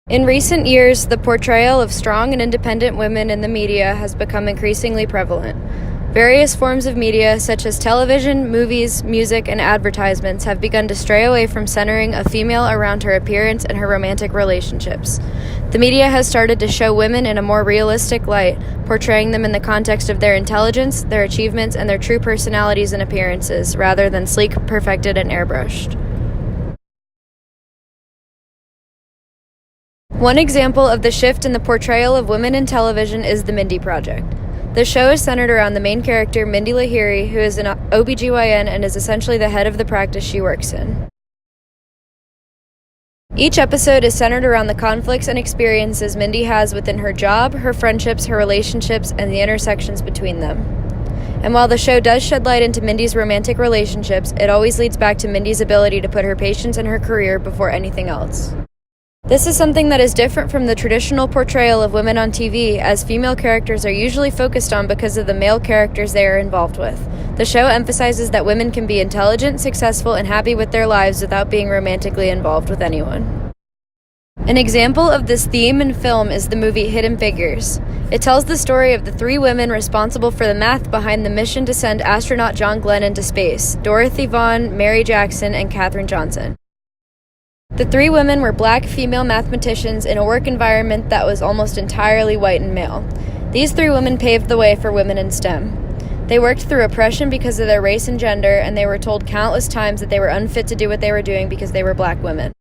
In recent years, the portrayal of strong and independent women in the media has become increasingly prevalent. Various forms of media, such as television, movies, music, and advertisements, have begun to stray away from centering a female around her appearance and her romantic relationships. The media has started to show women in a more realistic light, portraying them in the context of their intelligence, their achievements, and their true personalities and appearances, rather than sleek, perfected, and airbrushed. One example of the shift in the portrayal of women in television is The Mindy Project. The show is centered around the main character, Mindy Lahiri, who is an OBGYN and is essentially the head of the practice she works in. Each episode is centered around the conflicts and experiences Mindy has within her job, her friendships, her relationships, and the intersections between them. And while the show does shed light into Mindy's romantic relationships, it always leads back to Mindy's ability to put her patients and her career before anything else. This is something that is different from the traditional portrayal of women on TV, as female characters are usually focused on because of the male characters they are involved with. The show emphasizes that women can be intelligent, successful, and happy with their lives without being romantically involved with anyone. An example of this theme in film is the movie Hidden Figures. It tells the story of the three women responsible for the math behind the mission to send astronaut John Glenn into space: Dorothy Vaughan, Mary Jackson, and Katherine Johnson. The three women were black female mathematicians in a work environment that was almost entirely white and male. These three women paved the way for women in STEM. They worked through oppression because of their race and gender, and they were told countless times that they were unfit to do what they were doing because they were black women.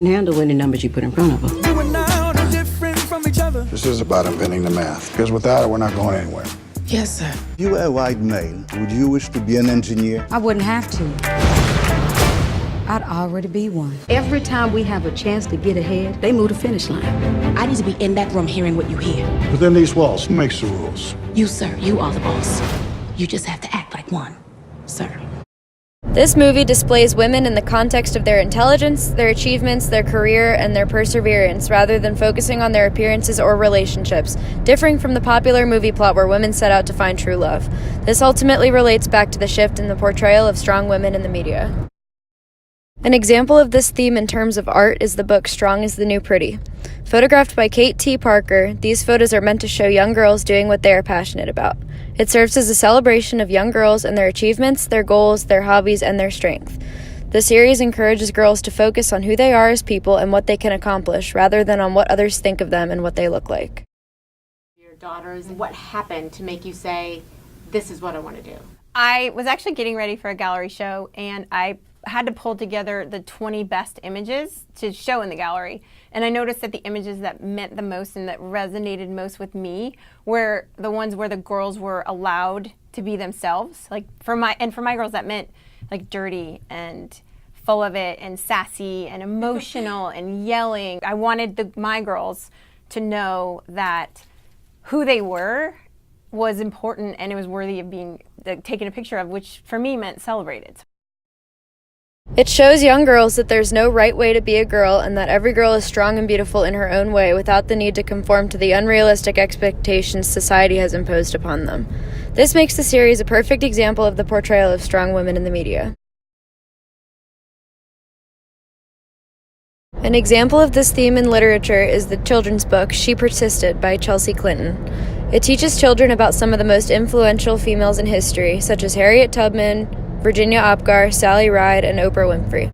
Handle any numbers you put in front of them. You and I are different from each other. This is about inventing the math, because without it, we're not going anywhere. Yes, sir. You were a white male. Would you wish to be an engineer? I wouldn't have to. I'd already be one. Every time we have a chance to get ahead, they move the finish line. I need to be in that room hearing what you hear. Within these walls, who makes the rules? You, sir, you are the boss. You just have to act like one, sir. This movie displays women in the context of their intelligence, their achievements, their career, and their perseverance, rather than focusing on their appearances or relationships, differing from the popular movie plot where women set out to find true love. This ultimately relates back to the shift in the portrayal of strong women in the media. An example of this theme in terms of art is the book Strong is the New Pretty. Photographed by Kate T. Parker, these photos are meant to show young girls doing what they are passionate about. It serves as a celebration of young girls and their achievements, their goals, their hobbies, and their strength. The series encourages girls to focus on who they are as people and what they can accomplish, rather than on what others think of them and what they look like. Your daughters, what happened to make you say, this is what I want to do? I was actually getting ready for a gallery show, and I had to pull together the 20 best images to show in the gallery. And I noticed that the images that meant the most and that resonated most with me were the ones where the girls were allowed to be themselves. Like for my girls, that meant like dirty and full of it and sassy and emotional and yelling. I wanted my girls to know that who they were was important and it was worthy of being taken a picture of, which for me meant celebrated. It shows young girls that there's no right way to be a girl and that every girl is strong and beautiful in her own way without the need to conform to the unrealistic expectations society has imposed upon them. This makes the series a perfect example of the portrayal of strong women in the media. An example of this theme in literature is the children's book She Persisted by Chelsea Clinton. It teaches children about some of the most influential females in history, such as Harriet Tubman, Virginia Apgar, Sally Ride, and Oprah Winfrey.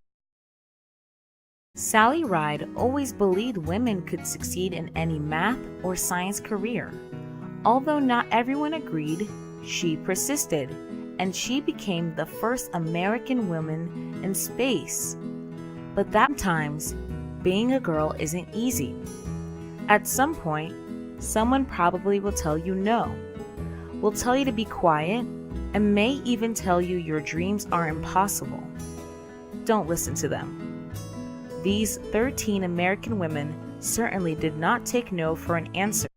Sally Ride always believed women could succeed in any math or science career. Although not everyone agreed, she persisted, and she became the first American woman in space. But that times, being a girl isn't easy. At some point, someone probably will tell you no, will tell you to be quiet, and may even tell you your dreams are impossible. Don't listen to them. These 13 American women certainly did not take no for an answer.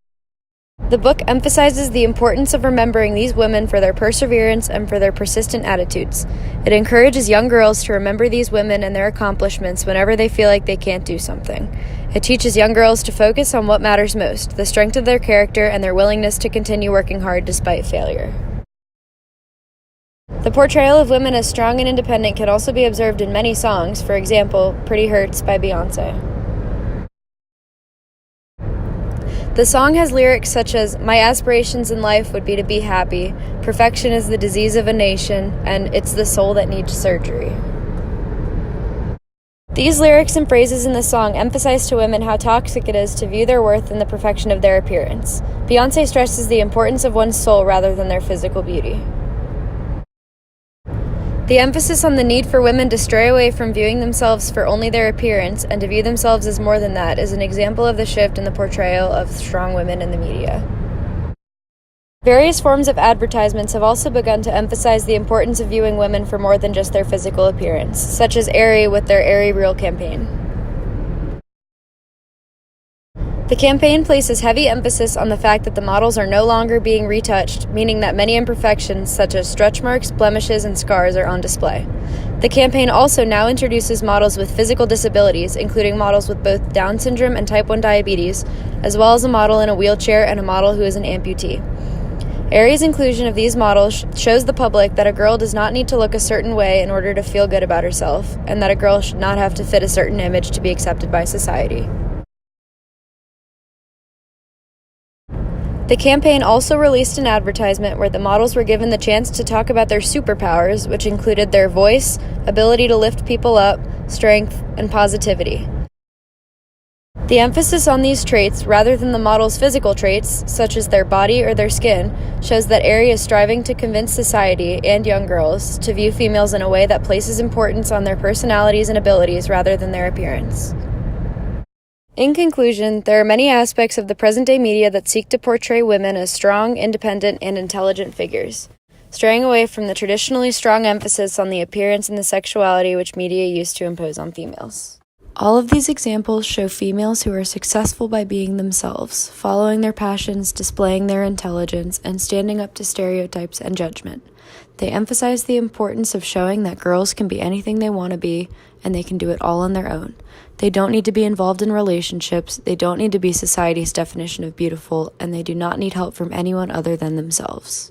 The book emphasizes the importance of remembering these women for their perseverance and for their persistent attitudes. It encourages young girls to remember these women and their accomplishments whenever they feel like they can't do something. It teaches young girls to focus on what matters most, the strength of their character and their willingness to continue working hard despite failure. The portrayal of women as strong and independent can also be observed in many songs, for example, Pretty Hurts by Beyoncé. The song has lyrics such as, "My aspirations in life would be to be happy," "Perfection is the disease of a nation," and "It's the soul that needs surgery." These lyrics and phrases in the song emphasize to women how toxic it is to view their worth in the perfection of their appearance. Beyoncé stresses the importance of one's soul rather than their physical beauty. The emphasis on the need for women to stray away from viewing themselves for only their appearance and to view themselves as more than that is an example of the shift in the portrayal of strong women in the media. Various forms of advertisements have also begun to emphasize the importance of viewing women for more than just their physical appearance, such as Aerie with their Aerie Real campaign. The campaign places heavy emphasis on the fact that the models are no longer being retouched, meaning that many imperfections such as stretch marks, blemishes, and scars are on display. The campaign also now introduces models with physical disabilities, including models with both Down syndrome and type 1 diabetes, as well as a model in a wheelchair and a model who is an amputee. Aerie's inclusion of these models shows the public that a girl does not need to look a certain way in order to feel good about herself, and that a girl should not have to fit a certain image to be accepted by society. The campaign also released an advertisement where the models were given the chance to talk about their superpowers, which included their voice, ability to lift people up, strength, and positivity. The emphasis on these traits, rather than the model's physical traits, such as their body or their skin, shows that Aerie is striving to convince society and young girls to view females in a way that places importance on their personalities and abilities rather than their appearance. In conclusion, there are many aspects of the present-day media that seek to portray women as strong, independent, and intelligent figures, straying away from the traditionally strong emphasis on the appearance and the sexuality which media used to impose on females. All of these examples show females who are successful by being themselves, following their passions, displaying their intelligence, and standing up to stereotypes and judgment. They emphasize the importance of showing that girls can be anything they want to be, and they can do it all on their own. They don't need to be involved in relationships, they don't need to be society's definition of beautiful, and they do not need help from anyone other than themselves.